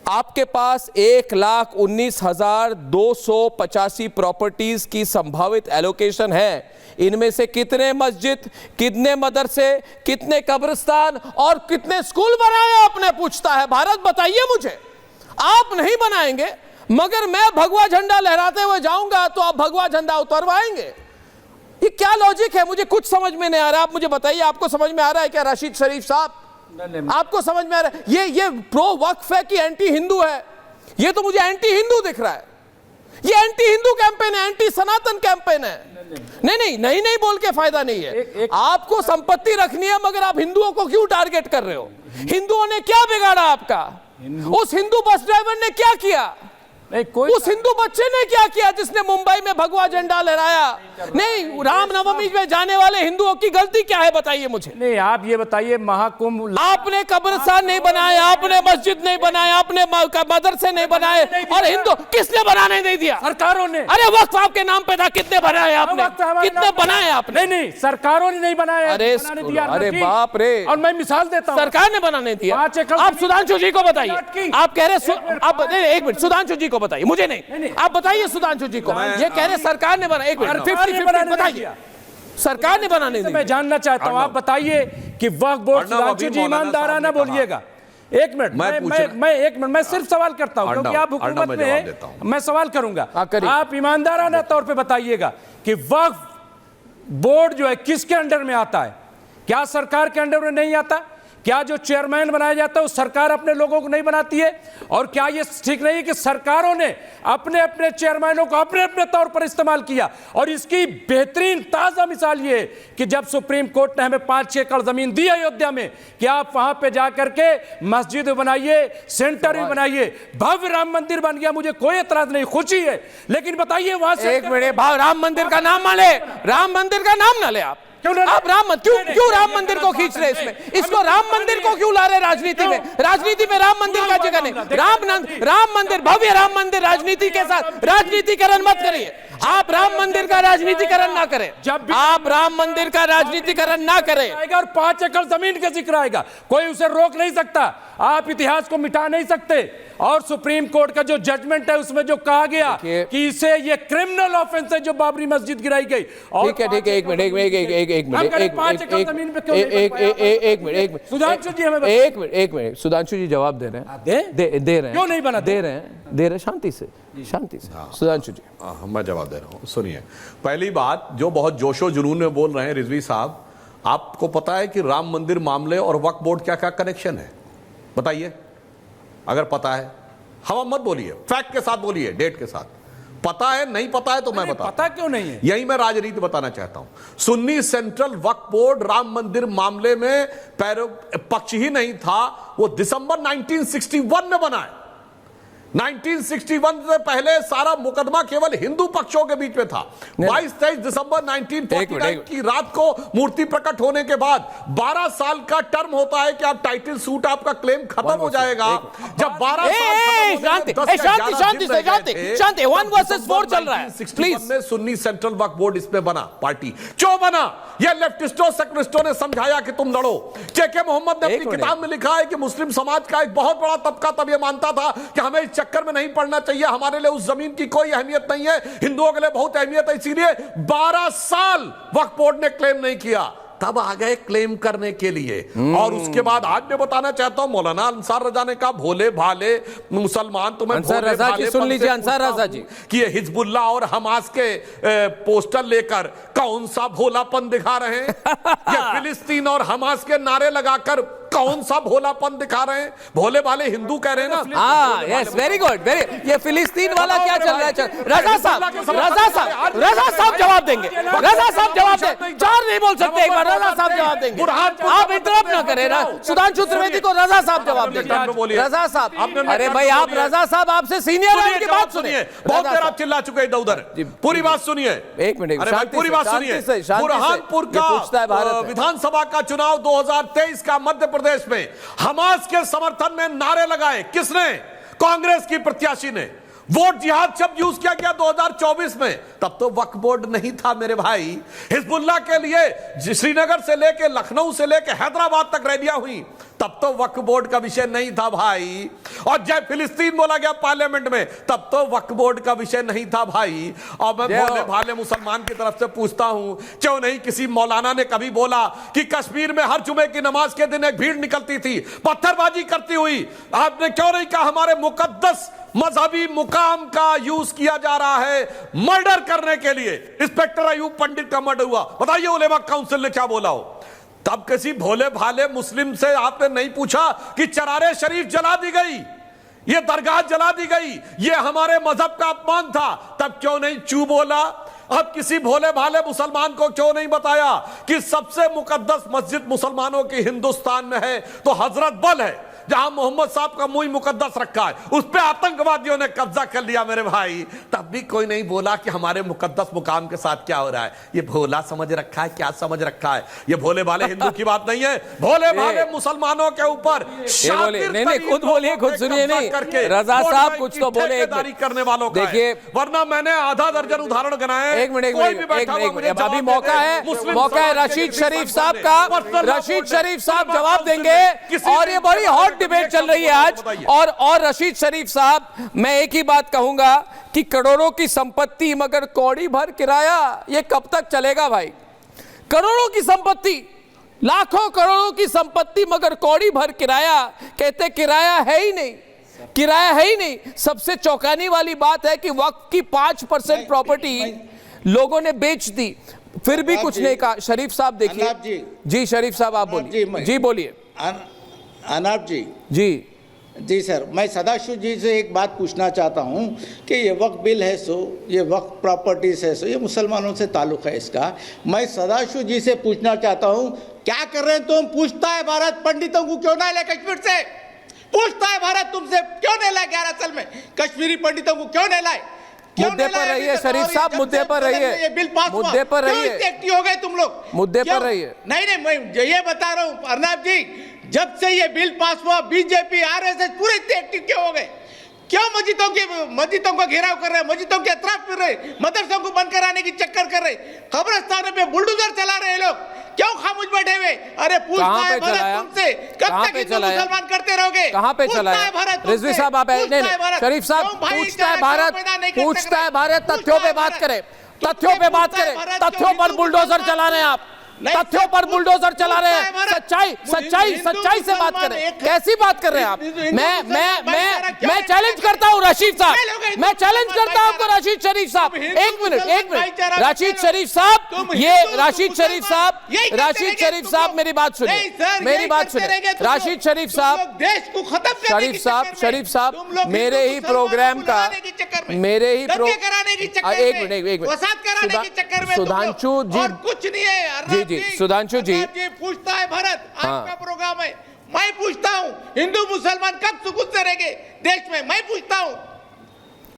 आपके पास 1,19,285 प्रॉपर्टीज की संभावित एलोकेशन है। इनमें से कितने मस्जिद, कितने मदरसे, कितने कब्रिस्तान और कितने स्कूल बनाए आपने, पूछता है भारत। बताइए मुझे। आप नहीं बनाएंगे, मगर मैं भगवा झंडा लहराते हुए जाऊंगा तो आप भगवा झंडा उतरवाएंगे। ये क्या लॉजिक है? मुझे कुछ समझ में नहीं आ रहा। आप मुझे बताइए, आपको समझ में आ रहा है क्या राशिद शरीफ साहब? आपको समझ में आ रहा है? ये प्रो वक्फ है कि एंटी हिंदू है? ये तो मुझे एंटी हिंदू दिख रहा है। ये एंटी हिंदू कैंपेन है, एंटी सनातन कैंपेन है। नहीं बोल के फायदा नहीं है। आपको संपत्ति रखनी है, मगर आप हिंदुओं को क्यों टारगेट कर रहे हो? हिंदुओं ने क्या बिगाड़ा आपका? उस हिंदू बस ड्राइवर ने क्या किया? उस हिंदू बच्चे ने क्या किया जिसने मुंबई में भगवा झंडा लहराया? नहीं, रामनवमी में जाने वाले हिंदुओं की गलती क्या है, बताइए मुझे। नहीं, आप ये बताइए, महाकुंभ आपने कब्रिस्तान नहीं बनाया, आपने मस्जिद नहीं बनाया, आपने मदरसे नहीं बनाए, और हिंदू किसने बनाने नहीं दिया? सरकारों ने। अरे वक्फ आपके नाम पे था, कितने बनाए आपने? कितने बनाए आपने? नहीं, सरकारों ने नहीं बनाया। अरे बाप रे। और मैं मिसाल देता हूं, सरकार ने बनाने दिया। आप सुधांशु जी को बताइए। आप कह रहे, आप एक मिनट, सुधांशु जी को बताइए, मुझे नहीं। आप बताइए सुधांशु जी को। ये कह रहे सरकार ने बनाया। एक मिनट, 50-50 बताइए, सरकार ने बनाने दिया। मैं जानना चाहता हूं, आप बताइए कि वक्फ बोर्ड, सुधांशु जी ईमानदाराना बोलिएगा। एक मिनट, मैं सिर्फ सवाल करता हूं, क्योंकि आप हुकूमत में हैं, मैं सवाल करूंगा। आप ईमानदाराना तौर पे बताइएगा कि वक्फ बोर्ड जो है किसके अंडर में आता है? क्या सरकार के अंडर में नहीं आता? क्या जो चेयरमैन बनाया जाता है वो सरकार अपने लोगों को नहीं बनाती है? और क्या ये ठीक नहीं है कि सरकारों ने अपने अपने चेयरमैनों को अपने अपने तौर पर इस्तेमाल किया? और इसकी बेहतरीन ताजा मिसाल ये है कि जब सुप्रीम कोर्ट ने हमें 5-6 एकड़ जमीन दी अयोध्या में कि आप वहां पे जाकर के मस्जिद बनाइए, सेंटर भी बनाइए, भव्य राम मंदिर बन गया, मुझे कोई एतराज नहीं, खुशी है। लेकिन बताइए वहां से, एक मिनट, राम मंदिर का नाम ना ले, राम मंदिर का नाम ना ले आप। आप क्यों राम मंदिर को खींच रहे? इसमें इसको राम मंदिर को क्यों ला रहे राजनीति में? राजनीति में राम मंदिर का जगह नहीं। राम मंदिर, भव्य राम मंदिर, राजनीति के साथ राजनीतिकरण मत करिए। आप राम मंदिर का राजनीतिकरण ना करें। जब आप राम मंदिर का राजनीतिकरण ना करें, और 5 एकड़ जमीन का जिक्र आएगा, कोई उसे रोक नहीं सकता। आप इतिहास को मिटा नहीं सकते। और सुप्रीम कोर्ट का जो जजमेंट है उसमें जो कहा गया कि इसे ये क्रिमिनल ऑफेंस है जो बाबरी मस्जिद गिराई गई। ठीक है, एक मिनट, सुधांशु जी जवाब दे रहे हैं, दे रहे हैं, क्यों नहीं बना? दे रहे हैं, शांति से। सुधांशु जी, मैं जवाब दे रहा हूँ, सुनिए। पहली बात, जो बहुत जोशो जुनून में बोल रहे हैं रिजवी साहब, आपको पता है कि राम मंदिर मामले और वक्फ बोर्ड क्या क्या कनेक्शन है? बताइए, अगर पता है। हवा मत बोलिए, फैक्ट के साथ बोलिए, डेट के साथ। पता है, नहीं पता है तो मैं बता। पता क्यों नहीं है? यही मैं राजनीति बताना चाहता हूं। सुन्नी सेंट्रल वक्फ बोर्ड राम मंदिर मामले में पक्ष ही नहीं था। वो दिसंबर 1961 में बना है। 1961 से पहले सारा मुकदमा केवल हिंदू पक्षों के बीच में था। 22-23 दिसंबर 1949 की रात को मूर्ति प्रकट होने के बाद 12 साल का टर्म होता है कि आप टाइटल सूट, आपका क्लेम खत्म हो जाएगा। जब 12 शांति 1 वर्सेस 4 चल रहा है। 61 में सुन्नी सेंट्रल वक्फ बोर्ड इसमें बना। पार्टी क्यों बना? यह लेफ्टिस्टों सेकुलरिस्टों ने समझाया कि तुम लड़ो। के मोहम्मद ने अपनी किताब में लिखा है कि मुस्लिम समाज का एक बहुत बड़ा तबका तब यह मानता था कि हमें इस चक्कर में नहीं पड़ना चाहिए, हमारे लिए उस जमीन की कोई अहमियत नहीं है, हिंदुओं के लिए बहुत अहमियत है, इसीलिए 12 साल वक्फ बोर्ड ने क्लेम नहीं किया। तब आ गए क्लेम करने के लिए। और उसके बाद आज मैं बताना चाहता हूं, मौलाना अंसार रजा ने कहा, भोले भाले मुसलमान तुम्हें अंसार रजा जी सुन लीजिए, अंसार रजा जी कि ये हिजबुल्लाह और हमास के पोस्टर लेकर कौन सा भोलापन दिखा रहे हैं? ये फिलिस्तीन और हमास के नारे लगाकर कौन सा भोलापन दिखा रहे हैं? भोले भाले हिंदू कह रहे हैं ना। हाँ, यस, वेरी गुड, वेरी। ये फिलिस्तीन वाला क्या चल रहा है? रजा साहब जवाब देंगे। रजा साहब जवाब दें, 4 नहीं बोल सकते, एक बार रजा साहब जवाब देंगे। आप इंटरप्ट ना करें। सुधांशु त्रिवेदी को रजा साहब जवाब देंगे। रजा साहब, अरे भाई आप रजा साहब, आपसे सीनियर है, उनकी बात सुनिए। बहुत देर आप चिल्ला चुके इधर उधर, पूरी बात सुनिए। एक मिनट, पूरी बात सुनिए। बुरहानपुर का विधानसभा का चुनाव 2023 का मध्य प्रदेश में हमास के समर्थन में नारे लगाए किसने? कांग्रेस की प्रत्याशी ने। वोट जिहाद शब्द यूज किया गया 2024 में, तब तो वक्फ बोर्ड नहीं था मेरे भाई। हिजबुल्लाह के लिए श्रीनगर से लेके लखनऊ से लेके हैदराबाद तक रैलियां हुई, तब तो वक्फ बोर्ड का विषय नहीं था भाई। और जब फिलिस्तीन बोला गया पार्लियामेंट में, तब तो वक्फ बोर्ड का विषय नहीं था भाई। और मैं भोले भाले मुसलमान की तरफ से पूछता हूं, क्यों नहीं किसी मौलाना ने कभी बोला कि कश्मीर में हर जुमे की नमाज के दिन एक भीड़ निकलती थी पत्थरबाजी करती हुई? आपने क्यों नहीं कहा हमारे मुकद्दस मजहबी मुकाम का यूज किया जा रहा है मर्डर करने के लिए? इंस्पेक्टर अयूब पंडित का मर्डर हुआ, बताइए उलेमा काउंसिल ने क्या बोला हो? तब किसी भोले भाले मुस्लिम से आपने नहीं पूछा कि चरारे शरीफ जला दी गई, ये दरगाह जला दी गई, ये हमारे मजहब का अपमान था, तब क्यों नहीं चू बोला? अब किसी भोले भाले मुसलमान को क्यों नहीं बताया कि सबसे मुकद्दस मस्जिद मुसलमानों की हिंदुस्तान में है तो हजरत बल है, जहां मोहम्मद साहब का मुंह मुकद्दस रखा है, उस पे आतंकवादियों ने कब्जा कर लिया मेरे भाई। तब भी कोई नहीं बोला कि हमारे मुकद्दस मुकाम के साथ क्या हो रहा है। ये भोला समझ रखा है, क्या समझ रखा है? ये भोले भाले हिंदू की बात नहीं है, भोले भाले मुसलमानों के ऊपर नहीं, खुद बोलिए, खुद सुनिए। नहीं रजा साहब कुछ तो बोले करने वालों का, देखिए, वरना मैंने आधा दर्जन उदाहरण गिनाए। एक मिनट अभी मौका है रशीद शरीफ साहब का। रशीद शरीफ साहब जवाब देंगे और ये बड़ी हॉट डिबेट चल रही है आज। और रशीद शरीफ साहब, मैं एक ही बात कहूंगा कि करोड़ों की संपत्ति मगर कौड़ी भर किराया, ये कब तक चलेगा भाई? करोड़ों की संपत्ति, लाखों करोड़ों की संपत्ति मगर कौड़ी भर किराया, कहते किराया है ही नहीं, किराया है ही नहीं। सबसे चौंकाने वाली बात है कि वक्फ की 5% प्रॉपर्टी लोगों ने बेच दी, फिर भी कुछ नहीं कहा। शरीफ साहब देखिए जी, शरीफ साहब आप बोलिए जी, बोलिए। अनाब जी जी सर, मैं सदाशिव जी से एक बात पूछना चाहता हूं कि ये वक्फ बिल है सो, ये वक्फ प्रॉपर्टीज है सो, ये मुसलमानों से ताल्लुक़ है इसका। मैं सदाशिव जी से पूछना चाहता हूं, क्या कर रहे हैं तुम? पूछता है भारत पंडितों को क्यों ना ले कश्मीर से? पूछता है भारत तुमसे क्यों नहीं लाए 11 साल में? कश्मीरी पंडितों को क्यों नहीं लाए? मुद्दे पर रहिए शरीफ साहब, मुद्दे पर रहिए, ये बिल पास हुआ, मुद्दे पर रहिए, एक्टिव हो गए तुम लोग, मुद्दे पर रहिए। नहीं मैं ये बता रहा हूं अर्नब जी, जब से ये बिल पास हुआ बीजेपी आरएसएस पूरे एक्टिव क्यों हो गए? क्यों मस्जिदों को घेराव कर रहे हैं, मस्जिदों के अतराफ फिर रहे, मदरसों को बंद कराने की चक्कर कर रहे, कब्रिस्तानों पे बुलडोजर चला रहे लोग, क्यों खामोश बैठे हुए? अरे पूछता है भारत तुमसे, कब तक हिंदू मुसलमान करते रहोगे? कहाँ पे चलाया भारत? रिजवी साहब आप शरीफ साहब, पूछता है भारत, तथ्यों पे बात करें, तथ्यों पे बात करें, तथ्यों पर बुलडोजर चला रहे हैं आप, तथ्यों पर बुलडोजर चला रहे हैं। सच्चाई से बात करें, कैसी बात कर रहे हैं आप? मैं चैलेंज करता हूं रशीद साहब, मैं चैलेंज करता हूं आपको रशीद शरीफ साहब। एक मिनट रशीद शरीफ साहब, ये रशीद शरीफ साहब मेरी बात सुनिए, मेरी बात सुनिए। रशीद शरीफ साहब, शरीफ साहब मेरे ही प्रोग्राम का, मेरे ही एक मिनट सुधांशु जी, कुछ नहीं है जी सुधांशु जी पूछता है भारत, आपका प्रोग्राम है, मैं पूछता हूँ हिंदू मुसलमान कब सुकून से रहेंगे देश में? मैं पूछता हूँ